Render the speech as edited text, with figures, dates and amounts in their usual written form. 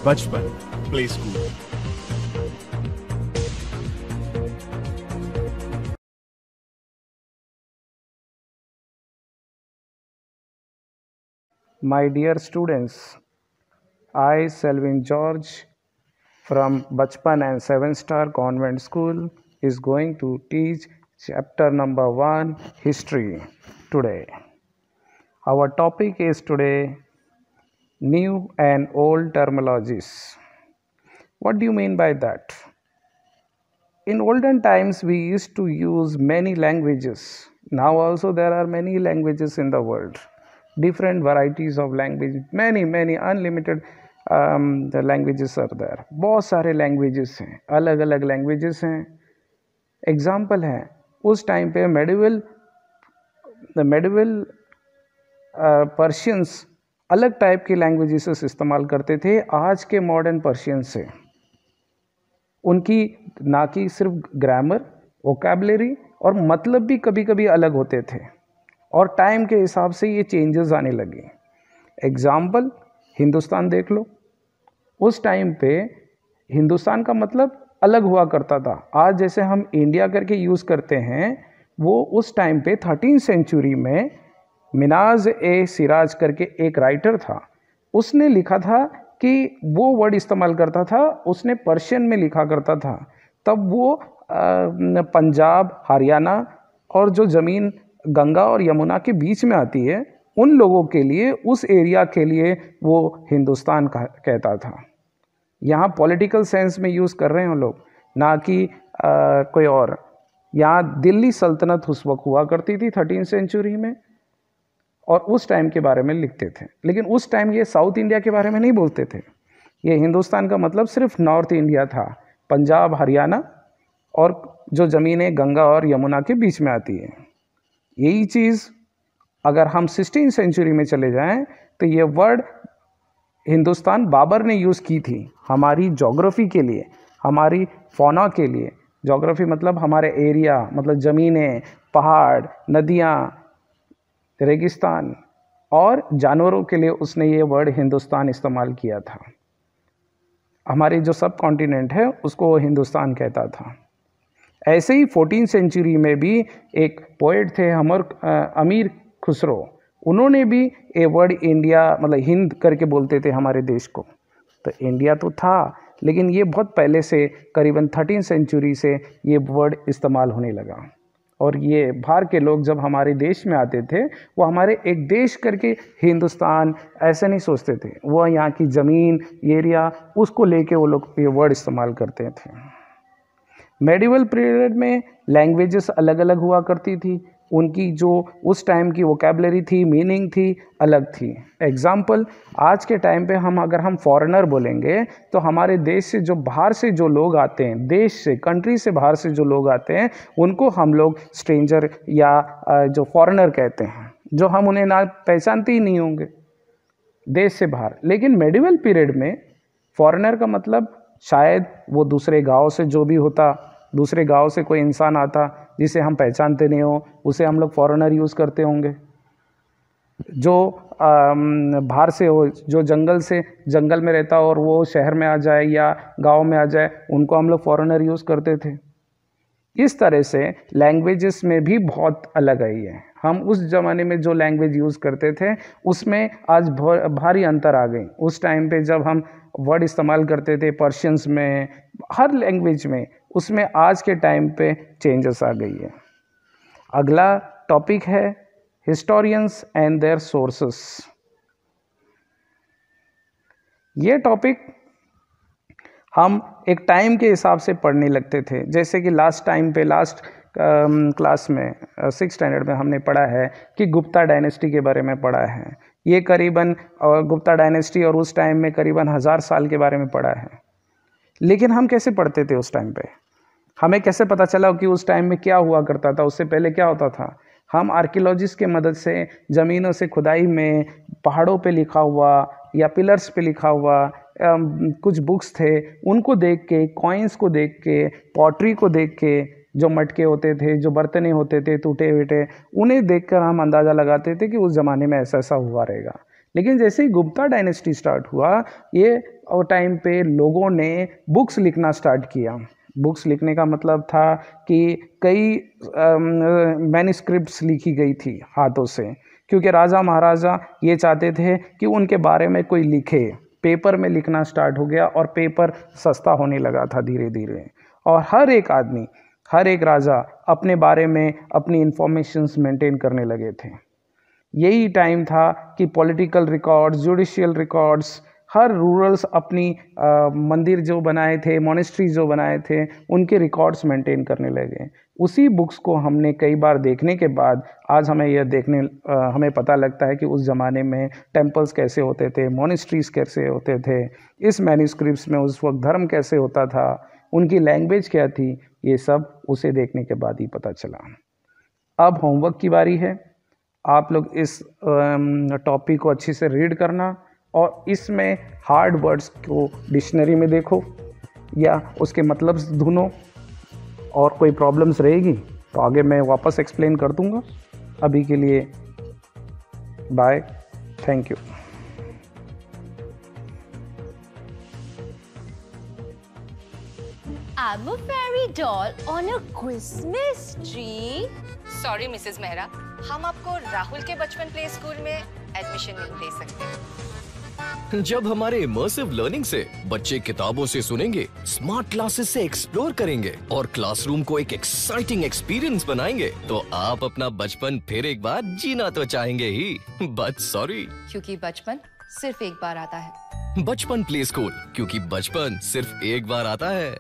बचपन play school. My dear students, I, Selvin George from Bachpan and 7-Star Convent School is going to teach chapter number 1 History today. Our topic is today New and Old Terminologies. What do you mean by that? In olden times we used to use many languages. Now also there are many languages in the world. Different varieties of language, many unlimited the languages are there. बहुत सारे languages हैं, अलग अलग languages हैं. Example है, उस time पे medieval Persians अलग टाइप की लैंग्वेजेस इस्तेमाल करते थे आज के मॉडर्न पर्शियन से. उनकी ना कि सिर्फ ग्रामर, वोकैबलरी और मतलब भी कभी कभी अलग होते थे और टाइम के हिसाब से ये चेंजेस आने लगे. एग्जाम्पल, हिंदुस्तान देख लो. उस टाइम पे हिंदुस्तान का मतलब अलग हुआ करता था. आज जैसे हम इंडिया करके यूज़ करते हैं, वो उस टाइम पे 13वीं सेंचुरी में मिनाज ए सिराज करके एक राइटर था. उसने लिखा था कि वो वर्ड इस्तेमाल करता था, उसने पर्शियन में लिखा करता था. तब वो पंजाब, हरियाणा और जो ज़मीन गंगा और यमुना के बीच में आती है, उन लोगों के लिए, उस एरिया के लिए वो हिंदुस्तान कहता था. यहाँ पॉलिटिकल सेंस में यूज़ कर रहे हैं लोग, ना कि कोई और. यहाँ दिल्ली सल्तनत उस वक्त हुआ करती थी 13वीं सेंचुरी में, और उस टाइम के बारे में लिखते थे. लेकिन उस टाइम ये साउथ इंडिया के बारे में नहीं बोलते थे. ये हिंदुस्तान का मतलब सिर्फ नॉर्थ इंडिया था, पंजाब, हरियाणा और जो ज़मीनें गंगा और यमुना के बीच में आती है. यही चीज़ अगर हम 16वीं सेंचुरी में चले जाएं तो ये वर्ड हिंदुस्तान बाबर ने यूज़ की थी हमारी जोग्राफ़ी के लिए, हमारी फौना के लिए. जोग्राफ़ी मतलब हमारे एरिया, मतलब ज़मीनें, पहाड़, नदियाँ, रेगिस्तान और जानवरों के लिए उसने ये वर्ड हिंदुस्तान इस्तेमाल किया था. हमारे जो सब कॉन्टिनेंट है उसको वो हिंदुस्तान कहता था. ऐसे ही 14वीं सेंचुरी में भी एक पोएट थे अमीर खुसरो. उन्होंने भी ये वर्ड इंडिया, मतलब हिंद करके बोलते थे हमारे देश को. तो इंडिया तो था, लेकिन ये बहुत पहले से, करीबन 13वीं सेंचुरी से ये वर्ड इस्तेमाल होने लगा. और ये बाहर के लोग जब हमारे देश में आते थे, वो हमारे एक देश करके हिंदुस्तान ऐसे नहीं सोचते थे. वो यहाँ की ज़मीन, एरिया, उसको लेके वो लोग ये वर्ड इस्तेमाल करते थे. मेडिवल पीरियड में लैंग्वेजेस अलग अलग हुआ करती थी. उनकी जो उस टाइम की वोकैबलरी थी, मीनिंग थी, अलग थी. एग्जाम्पल, आज के टाइम पे अगर हम फॉरेनर बोलेंगे तो हमारे देश से जो बाहर से जो लोग आते हैं, देश से, कंट्री से बाहर से जो लोग आते हैं, उनको हम लोग स्ट्रेंजर या जो फॉरेनर कहते हैं, जो हम उन्हें ना पहचानते ही नहीं होंगे देश से बाहर. लेकिन मेडिवल पीरियड में फॉरेनर का मतलब शायद वो दूसरे गांव से जो भी होता, दूसरे गांव से कोई इंसान आता जिसे हम पहचानते नहीं हो, उसे हम लोग फॉरेनर यूज़ करते होंगे. जो बाहर से हो, जो जंगल में रहता और वो शहर में आ जाए या गांव में आ जाए, उनको हम लोग फॉरेनर यूज़ करते थे. इस तरह से लैंग्वेजेस में भी बहुत अलग आई है. हम उस ज़माने में जो लैंग्वेज यूज़ करते थे उसमें आज भारी अंतर आ गई. उस टाइम पे जब हम वर्ड इस्तेमाल करते थे पर्शियंस में, हर लैंग्वेज में, उसमें आज के टाइम पे चेंजेस आ गई है. अगला टॉपिक है हिस्टोरियंस एंड देयर सोर्सेस. ये टॉपिक हम एक टाइम के हिसाब से पढ़ने लगते थे. जैसे कि लास्ट क्लास में 6th स्टैंडर्ड में हमने पढ़ा है कि गुप्ता डायनेस्टी के बारे में पढ़ा है. ये करीबन गुप्ता डायनेस्टी और उस टाइम में करीबन 1000 साल के बारे में पढ़ा है. लेकिन हम कैसे पढ़ते थे उस टाइम पे? हमें कैसे पता चला कि उस टाइम में क्या हुआ करता था, उससे पहले क्या होता था? हम आर्कियोलॉजिस्ट के मदद से ज़मीनों से खुदाई में, पहाड़ों पे लिखा हुआ या पिलर्स पे लिखा हुआ कुछ बुक्स थे, उनको देख के, कॉइन्स को देख के, पॉटरी को देख के, जो मटके होते थे, जो बर्तने होते थे टूटे हुए, उन्हें देखकर हम अंदाज़ा लगाते थे कि उस ज़माने में ऐसा ऐसा हुआ रहेगा. लेकिन जैसे ही गुप्ता डायनेस्टी स्टार्ट हुआ, ये टाइम पे लोगों ने बुक्स लिखना स्टार्ट किया। बुक्स लिखने का मतलब था कि कई मैन्युस्क्रिप्ट्स लिखी गई थी हाथों से, क्योंकि राजा महाराजा ये चाहते थे कि उनके बारे में कोई लिखे। पेपर में लिखना स्टार्ट हो गया और पेपर सस्ता होने लगा था धीरे धीरे, और हर एक आदमी, हर एक राजा अपने बारे में अपनी इंफॉर्मेशंस मेंटेन करने लगे थे। यही टाइम था कि पॉलिटिकल रिकॉर्ड्स, जुडिशियल रिकॉर्ड्स, हर रूरल्स अपनी मंदिर जो बनाए थे, मोनेस्ट्रीज जो बनाए थे, उनके रिकॉर्ड्स मेंटेन करने लगे। उसी बुक्स को हमने कई बार देखने के बाद आज हमें यह हमें पता लगता है कि उस ज़माने में टेम्पल्स कैसे होते थे, मोनेस्ट्रीज कैसे होते थे, इस मैन्युस्क्रिप्ट्स में उस वक्त धर्म कैसे होता था, उनकी लैंग्वेज क्या थी, ये सब उसे देखने के बाद ही पता चला। अब होमवर्क की बारी है। आप लोग इस टॉपिक को अच्छे से रीड करना और इसमें हार्ड वर्ड्स को डिक्शनरी में देखो या उसके मतलब ढूंढो, और कोई प्रॉब्लम्स रहेगी तो आगे मैं वापस एक्सप्लेन कर दूंगा। अभी के लिए bye, thank you. I'm a fairy doll on a Christmas tree. Sorry Mrs Mehra, हम आपको राहुल के बचपन प्ले स्कूल में एडमिशन नहीं दे सकते। जब हमारे इमर्सिव लर्निंग से बच्चे किताबों से सुनेंगे, स्मार्ट क्लासेस से एक्सप्लोर करेंगे और क्लासरूम को एक एक्साइटिंग एक्सपीरियंस बनाएंगे, तो आप अपना बचपन फिर एक बार जीना तो चाहेंगे ही, बट सॉरी, क्योंकि बचपन सिर्फ एक बार आता है। बचपन प्ले स्कूल, क्योंकि बचपन सिर्फ एक बार आता है।